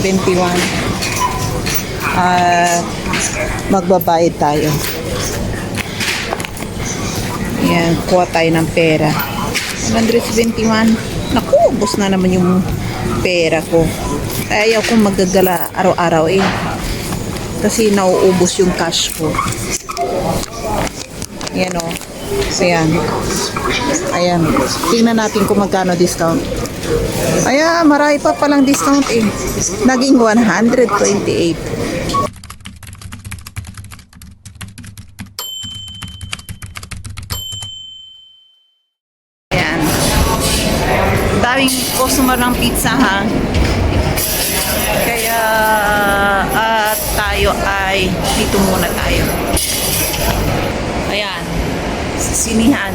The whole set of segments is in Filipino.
171. Magbabayad tayo. Yan, kuha tayo ng pera. 171. Naku, ubos na naman yung pera ko. Ayaw kong magagala araw-araw eh. Kasi nauubos yung cash ko. Yan o. Ayan. Ayan. Tingnan natin kung magkano discount. Ayan, marami pa palang discount eh. Naging 128. Ayan. Daming customer ng pizza ha. Kaya tayo ay dito muna tayo. Ayan. Sinihan.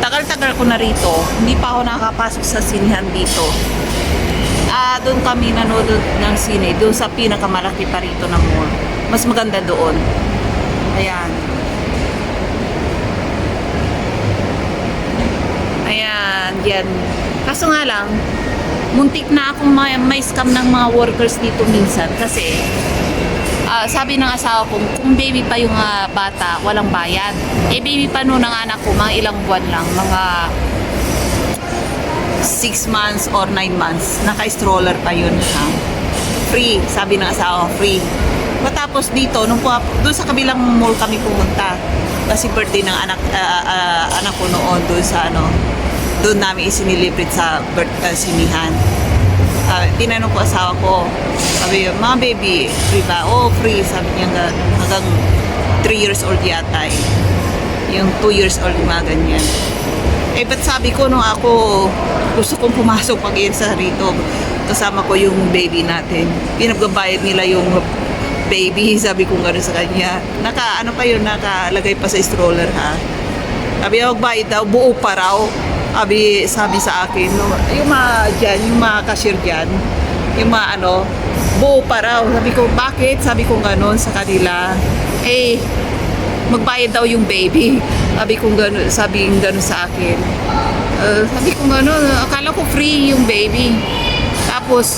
Tagal-tagal ko na rito. Hindi pa ako nakapasok sa sinihan dito. Doon kami nanood ng sine. Doon sa pinakamalaki pa rito ng mall. Mas maganda doon. Ayan. Ayan. Yan. Kaso nga lang, muntik na akong may scam ng mga workers dito minsan. Kasi, sabi ng asawa ko, kung baby pa yung bata, walang bayad. Eh, baby pa noon ng anak ko, mga ilang buwan lang, mga 6 months or 9 months. Naka-stroller pa yun. Ha? Free. Sabi ng asawa ko, free. Matapos dito, doon sa kabilang mall kami pumunta. Kasi birthday ng anak ko noon doon sa doon namin isinilibrate sa sinihan. Tinanong ko asawa ko, sabi, mga baby, free ba? Oh, free. Sabi niya hanggang 3 years old yata eh. Yung 2 years old, mga ganyan. Eh, ba't sabi ko nung ako, gusto kong pumasok sa rito. Kasama ko yung baby natin. Pinagbabayad nila yung baby. Sabi ko gano'n sa kanya. Nakalagay pa sa stroller ha. Sabi, magbayad daw, buo pa raw. Sabi sa akin, yung mga cashier dyan, yung mga buo pa raw. Sabi ko, bakit? Sabi ko gano'n sa kanila. Eh, magbayad daw yung baby. Sabi gano'n sa akin. Sabi ko gano'n, akala ko free yung baby. Tapos,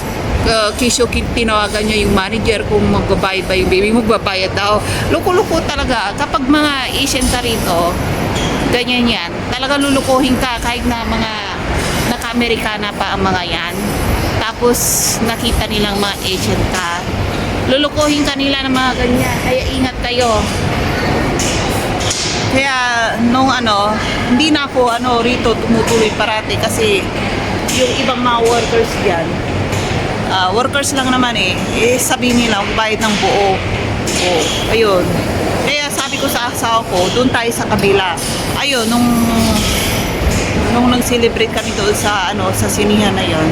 tinawagan niya yung manager kung magbabayad ba yung baby, magbabayad daw. Loko-loko talaga. Kapag mga Asian ka rito, ganyan yan. Talaga lulukuhin ka kahit na mga naka-Amerikana pa ang mga yan. Tapos nakita nilang mga Asian ka. Lulukuhin ka nila ng mga ganyan. Kaya ingat kayo. Kaya nung hindi na ako rito tumutuloy parati kasi yung ibang mga workers diyan, workers lang naman sabihin nila bayad ng buo. Ayun. Kaya sabi ko sa asawa ko, doon tayo sa kabila. Ayun, nung nag-celebrate kami doon sa sinihan na yon.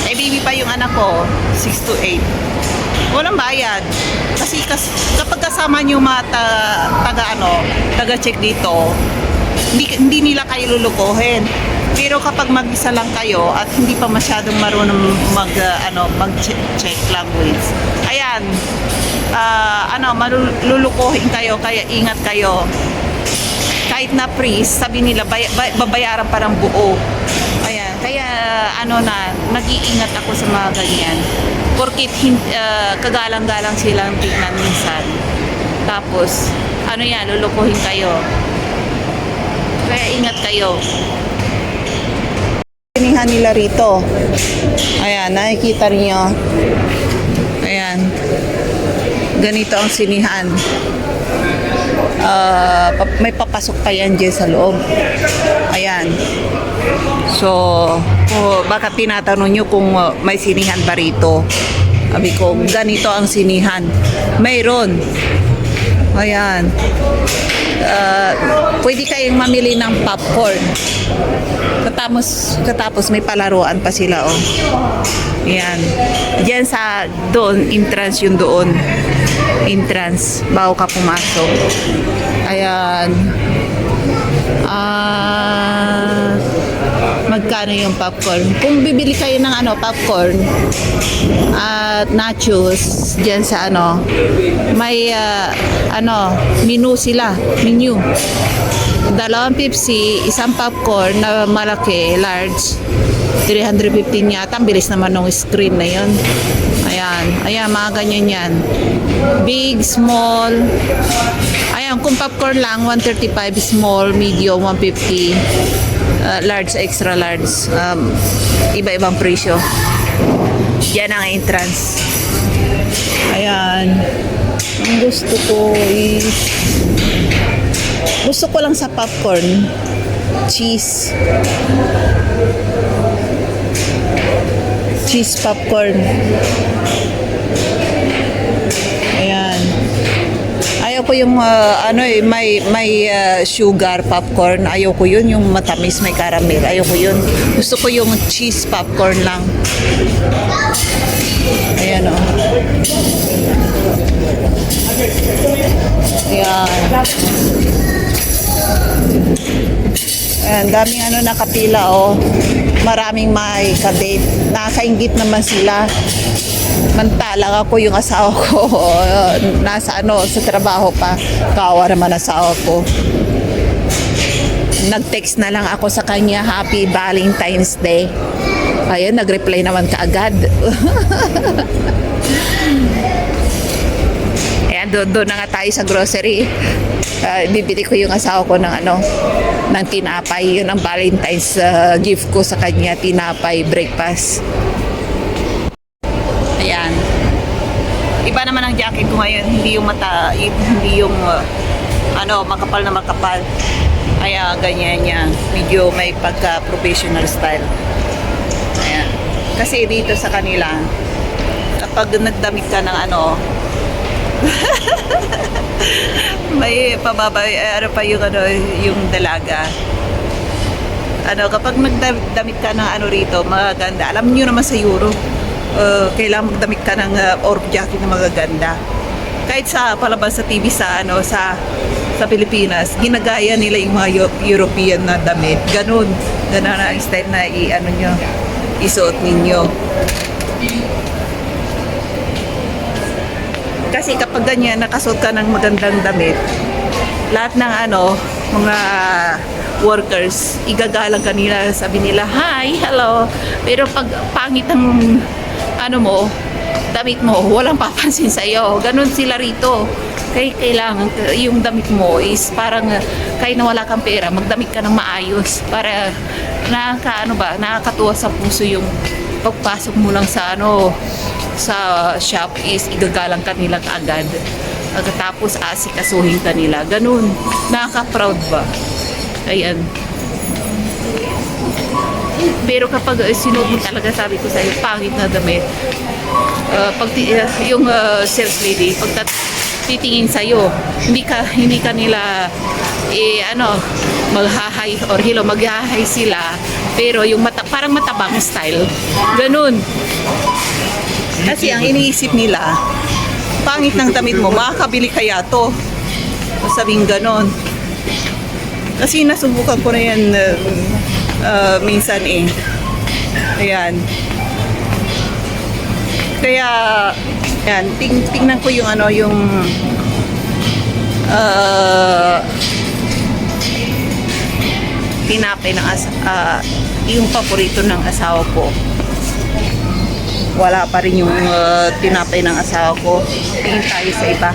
Eh, baby pa yung anak ko, 6 to 8. Walang bayad. Kasi kapag kasama niyo mga taga-check dito, hindi nila kayo lulukuhin. Pero kapag mag-isa lang kayo at hindi pa masyadong marunong mag-check language, ayan, malulukuhin kayo, kaya ingat kayo. Kahit na freeze, sabi nila babayaran pa ng buo. Ayan, kaya nag-iingat ako sa mga ganyan. Porkit kagalang-galang silang tingnan minsan. Tapos lulukuhin kayo. Kaya ingat kayo. Sinihan nila rito. Ayan, nakikita niyo. Ayan. Ganito ang sinihan. May papasok pa yan dyan sa loob. Ayan. So, baka tinatanong nyo kung may sinihan ba rito. Sabi ko, ganito ang sinihan. Mayroon. Ayan. Pwede kayong mamili ng popcorn. Katapos may palaruan pa sila Ayan. Diyan doon, entrance yung doon. Entrance, bago ka pumasok. Ayan. Magkano yung popcorn? Kung bibili kayo ng popcorn at nachos diyan sa may menu sila, menu. 2 Pepsi, isang popcorn na malaki, large, 315 yata. Ang bilis naman ng screen na yun. Ayan. Ayan, mga ganyan yan. Big, small. Ayan, kung popcorn lang, 135. Small, medium, 150. Large, extra large. Iba-ibang presyo. Yan ang entrance. Ayan. Ang gusto ko is... Gusto ko lang sa popcorn. Cheese. Cheese popcorn. Ayan. Ayaw ko yung may sugar popcorn. Ayaw ko yun, yung matamis may caramel. Ayaw ko yun. Gusto ko yung cheese popcorn lang. Ayan o. Ayan. Ayan, daming nakapila o. Maraming may kadate. Nakakaingit naman sila. Mantalang ako, yung asawa ko nasa sa trabaho pa. Kawa naman asawa ko. Nag-text na lang ako sa kanya, Happy Valentine's Day. Ayun, nag-reply naman kaagad. Ayan, doon na nga tayo sa grocery. Bibili ko yung asawa ko ng ng tinapay. Yun ang Valentine's gift ko sa kanya, tinapay breakfast. Ayan. Iba naman ang jacket ko ngayon, hindi yung makapal na makapal. Kaya ganyan niya. Medyo may pagka-professional style. Ayan. Kasi dito sa kanila, kapag nagdamit ka ng may pababa, pa yung dalaga. Kapag nagdamit ka ng rito, maganda. Alam niyo naman sa Europe, kailangan magdamit ka ng orb jacket na magaganda. Kahit sa palabas sa TV sa Pilipinas, ginagaya nila yung mga European na damit. Ganun ang style na isuot ninyo. Kasi kapag ganyan, nakasuot ka ng magandang damit, lahat ng mga workers, igagalang kanila, sabi nila, hi, hello. Pero pag pangit ang damit mo, walang papansin sa'yo. Ganun sila rito. Kaya kailangan yung damit mo is parang kahit na wala kang pera, magdamit ka ng maayos para nakakatuwa sa puso yung pagpasok mo lang sa shop is igagalang kanila kaagad. Pagkatapos asikasuhin kanila. Ganun. Nakaka-proud ba? Ayan. Pero kapag sinuot mo talaga, sabi ko sa'yo, pangit na damit. Yung sales lady, pag titingin sa'yo, hindi ka nila mag-hi or hello, mag-hi sila. Pero yung parang matabang style. Ganun. Kasi ang iniisip nila, pangit ng damit mo, makakabili kaya to. Sabing ganon. Kasi nasubukan ko na yan minsan Ayan. Kaya, yan, tingnan ko yung tinapay ng yung paborito ng asawa ko. Wala pa rin yung tinapay ng asawa ko. Tingin tayo sa iba.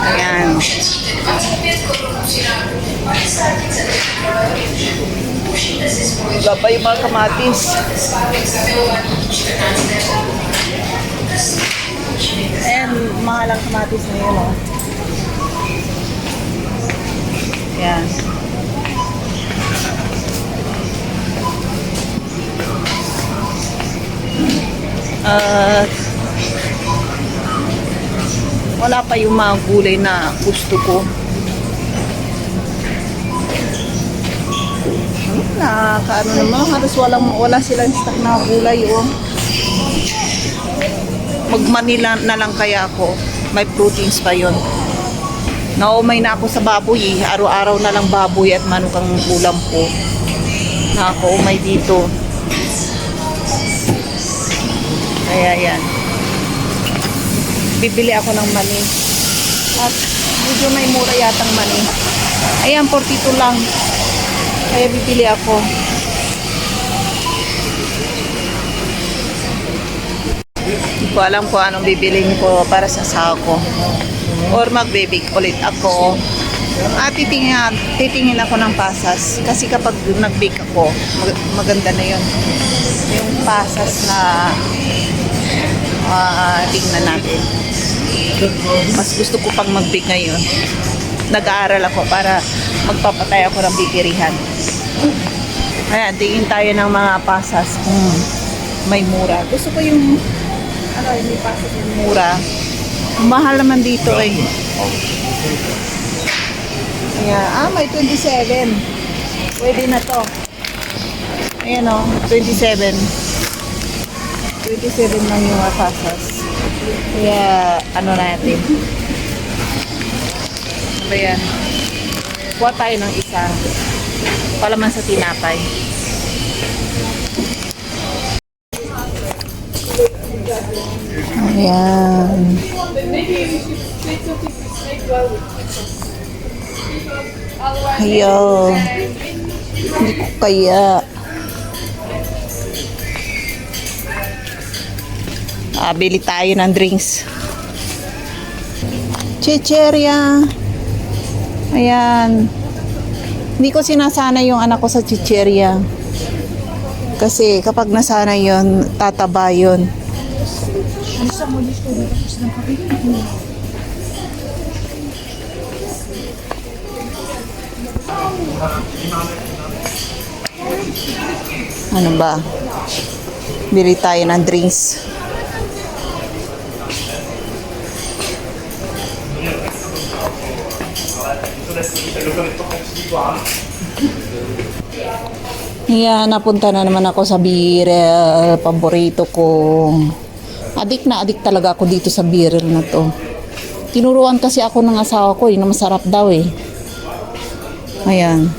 Ayan. Wala pa yung mga kamatis. Ayan, mahal ang kamatis na yun, oh. Ayan. Wala pa yung mga gulay na gusto ko. Naman, halos wala silang stock na gulay, oh. Mag-Manila na lang kaya ako. May proteins pa yon. Naumay na ako sa baboy, araw-araw na lang baboy at manok ang ulam ko. Nakaumay dito. Kaya yan. Bibili ako ng mani. At medyo may mura yatang mani. Ayan, 42 lang. Kaya bibili ako. Hindi ko alam kung anong bibiliin ko para sa asawa ko. Or magbibig ulit ako. Titingin ako ng pasas. Kasi kapag nag-bake ako, maganda na yun. Yung pasas na tingnan natin. Mas gusto ko pang mag-bake ngayon. Nag-aaral ako para magpapatay ako ng bikirihan. Ayan, tingin tayo ng mga pasas kung may mura. Gusto ko yung may pasas yung mura. Mahal naman dito eh. Ayan, may 27. Pwede na to. Ayan o, 27. 27 lang yung pasas. Kaya, ano natin. Ano ba yan? Kuha tayo ng isa. Palaman sa tinapay. Ayan. Ayaw. Hindi ko kaya. Bili tayo ng drinks. Chicheria. Ayan. Hindi ko sinasana yung anak ko sa chicheria. Kasi kapag nasana yon, tataba yun. Ano ba? Bili tayo ng drinks. Yeah, napunta na naman ako sa Birel, paborito ko. Adik na adik talaga ako dito sa Birel na to. Tinuruan kasi ako ng asawa ko na masarap daw eh. Ayan.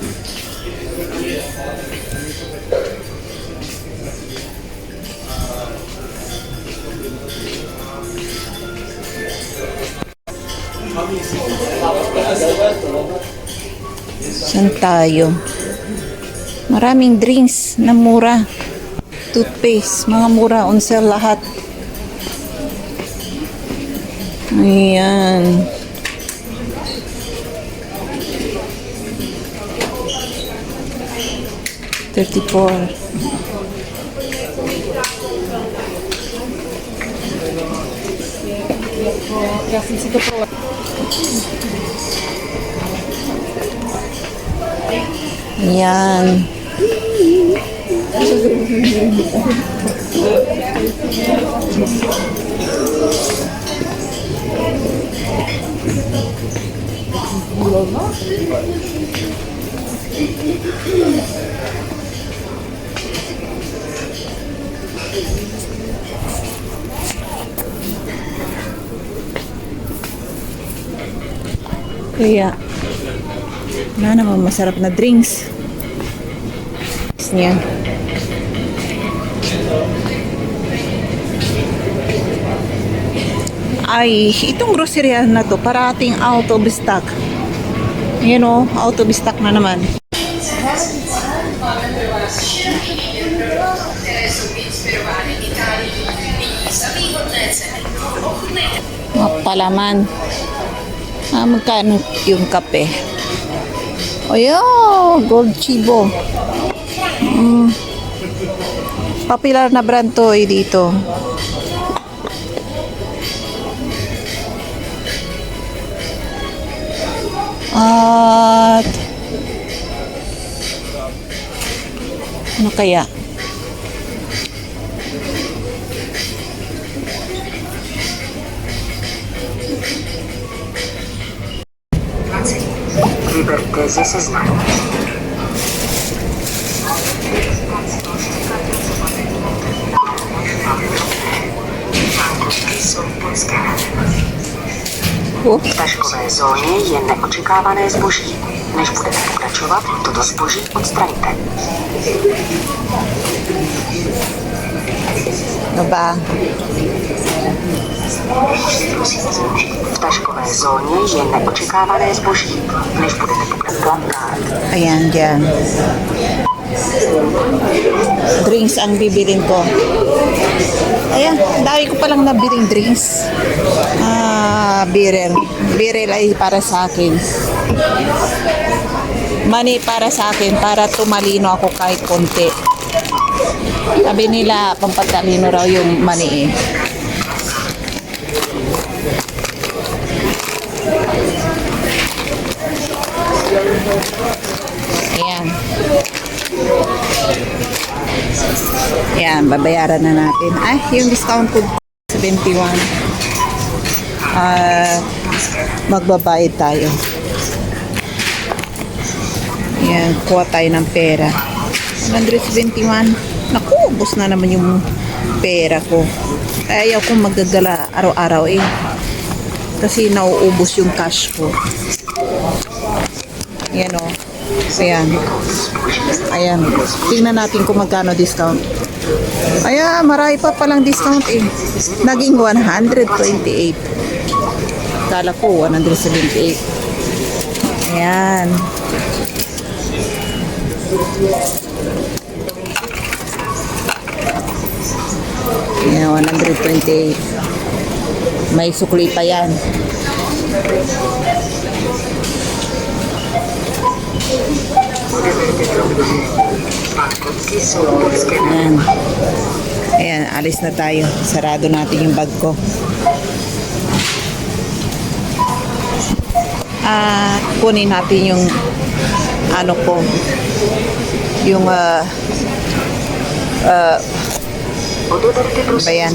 Saan tayo? Maraming drinks na mura. Toothpaste, mga mura, on sale lahat. Ayan. $34. Ayan. Kaya wala naman masarap na drinks niya. Ay, itong grocerya na to parating out of stock. You know, out of stock na naman. Palaman. Magkano yung kape? Oh, Gold Chibo. Popular na brand to eh dito. At ano kaya? Выберте засознання. Jsou pod skenerem. V taškové zóně je neočekávané zboží. Než budete pokračovat, toto zboží odstraňte. Ano ba? V taškové zóně je neočekávané zboží. Než budete pokračovat dál. Ayan, dyan. Drinks ang bibilin ko. Ayan, dami ko palang nabiling drinks. Birel. Birel ay para sa akin. Money para sa akin, para tumalino ako kahit konti. Sabi nila, pampatalino raw yung money eh. Ayan. Ayan, babayaran na natin. Ay, yung discount code 71. Magbabayad tayo. Ayan, kuha tayo ng pera. 171. Naku, ubos na naman yung pera ko. Ayaw kong magdadala araw-araw eh. Kasi nauubos yung cash ko. Ayan o. Ayan. Ayan. Tingnan natin kung magkano discount. Ayan, marami pa palang discount eh. Naging 128. Kala ko 178. Ayan. Ayan, 128. May sukli pa yan. Ayan. Ayan, alis na tayo. Sarado natin yung bag ko. Kunin natin yung ano ko. Yung ba yan?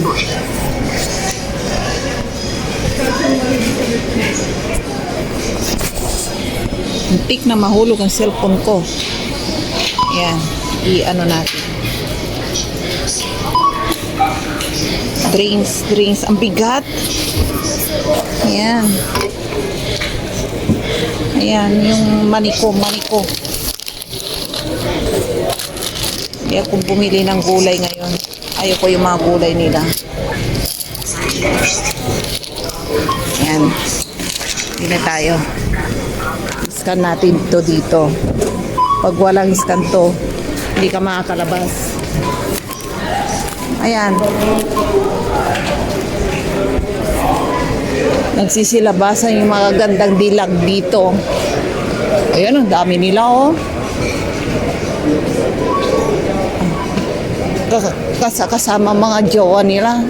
Muntik na mahulog ang cellphone ko. Ayan. I-ano natin. Drinks. Ang bigat. Ayan. Ayan. Yung maniko. Kaya kung bumili ng gulay ngayon, ayoko yung mga gulay nila. Ayan. Hindi na tayo. Scan natin to dito. Pag walang scan to, hindi ka makakalabas. Ayan. Nagsisilabasan yung mga gandang dilag dito. Ayan, ang dami nila oh. Kasama mga jowa nila.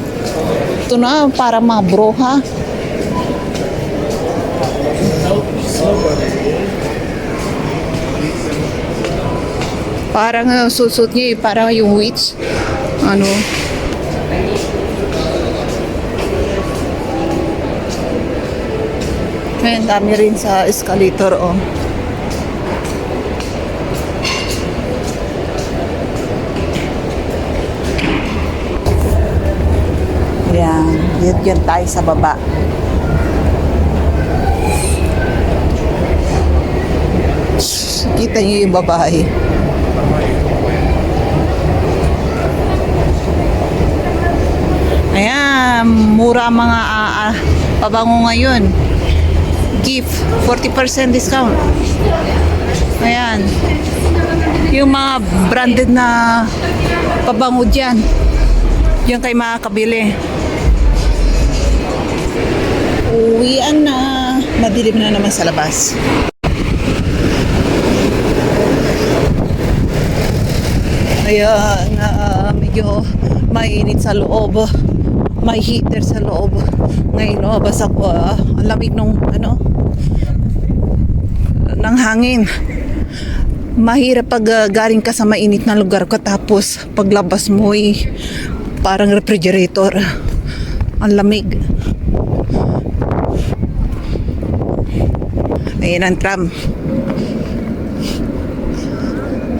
Ito na, para mga broha. Parang susot niya, parang yung witch. Ano? Ayan, dami rin sa escalator, oh. Ayan, yan tayo sa baba. Kita niyo yung babae. Ayan, mura mga pabango ngayon. Gift, 40% discount. Ayan. Yung mga branded na pabango dyan. Diyan kayo makakabili. Uwian na. Madilim na naman sa labas. Ayan, medyo mainit sa loob. May heater sa loob. Ngayon, basta ang lamig ng ng hangin. Mahirap pag galing ka sa mainit na lugar ka, tapos paglabas mo parang refrigerator. Ang lamig. Ayan ang tram.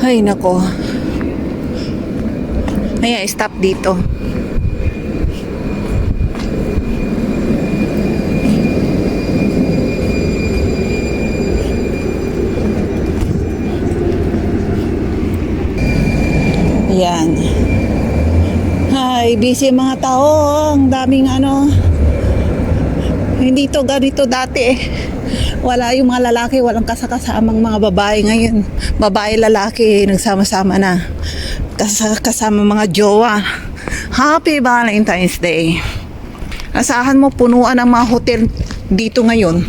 Ay nako. Ayan, stop dito. Ayan. Ay, busy yung mga tao. Ang daming ano. Hindi to ganito dati eh. Wala yung mga lalaki, walang kasakasamang mga babae ngayon. Babae, lalaki, nagsama-sama na. Kasama mga jowa. Happy Valentine's Day. Asahan mo, punuan ang mga hotel dito ngayon.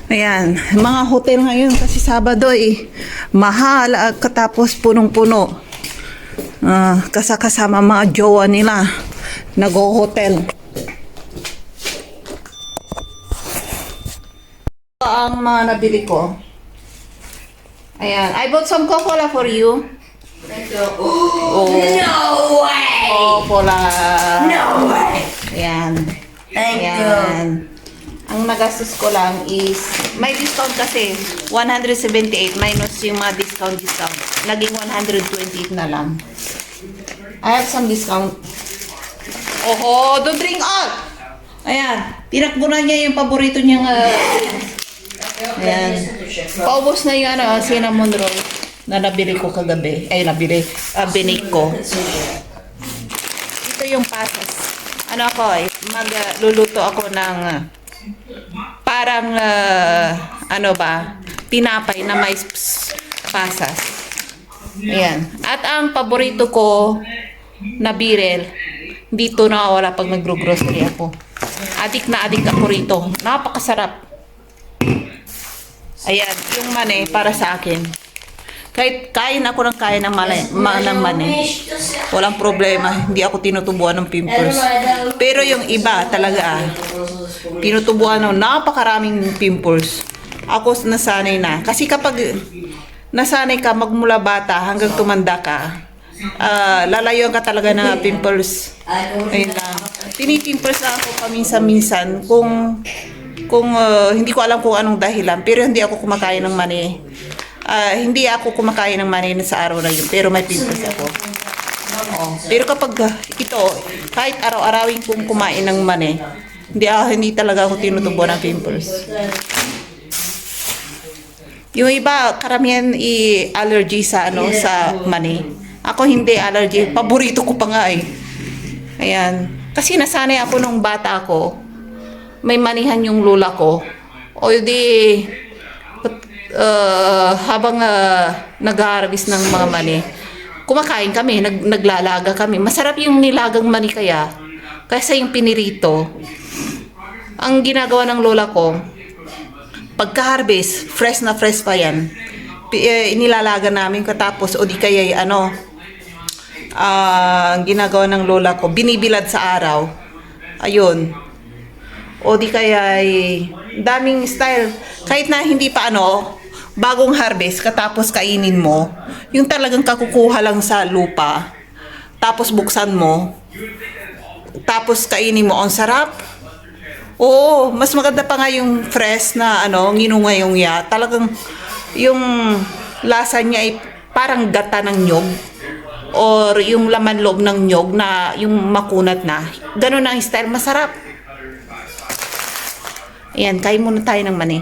Ayan, mga hotel ngayon kasi Sabado eh. Mahal at katapos punong-puno. Kasama mga jowa nila. Nag-hotel. Ang mga nabili ko. Ayan. I bought some Coca-Cola for you. Oh. No way! Coca-Cola. No way! Ayan. Thank you. Ayan. Ang nagastos ko lang is, may discount kasi, 178 minus yung mga discount. Naging 128 na lang. I have some discount. Oho, don't drink all! Ayan. Tinakbo na niya yung paborito niyang ayan. Paubos na yung cinnamon roll na nabili ko kagabi. Ay, binake ko. Ito yung pasas. Ano ako eh, magluluto ako ng parang, tinapay na may pasas. Ayan. At ang paborito ko na birel, dito nakawala pag nagro-grocery ako. Adik na adik ako rito. Napakasarap. Ayan, yung mani para sa akin. Kahit kain ako ng mani. Walang problema. Hindi ako tinutubuan ng pimples. Pero yung iba talaga, tinutubuan ng napakaraming pimples. Ako nasanay na. Kasi kapag nasanay ka magmula bata hanggang tumanda ka, lalayuan ka talaga ng pimples. Ayun lang. Pinipimples na ako paminsan-minsan kung hindi ko alam kung anong dahilan, pero hindi ako kumakain ng mani. Hindi ako kumakain ng mani sa araw na yun, pero may pimples ako. Pero kapag ito, kahit araw-arawin kong kumain ng mani, hindi talaga ako tinutubo ng pimples. Yung iba, karamihan allergy sa sa mani. Ako hindi allergy, paborito ko pa nga eh. Ayan. Kasi nasanay ako nung bata ako, may manihan yung lola ko. O di, habang nag-harvest ng mga mani, kumakain kami, naglalaga kami. Masarap yung nilagang mani kaysa yung pinirito. Ang ginagawa ng lola ko, pagka-harvest, fresh na fresh pa yan. Inilalaga namin katapos, o di kaya ang ginagawa ng lola ko, binibilad sa araw. Ayun. O di kaya daming style. Kahit na hindi pa bagong harvest, katapos kainin mo, yung talagang kakukuha lang sa lupa, tapos buksan mo, tapos kainin mo, ang sarap. Oo, mas maganda pa nga yung fresh na nginungayong talagang yung lasa niya ay parang gata ng nyog or yung laman loob ng nyog na yung makunat na. Ganun ang style, masarap. Ayan, kain muna tayo ng mani.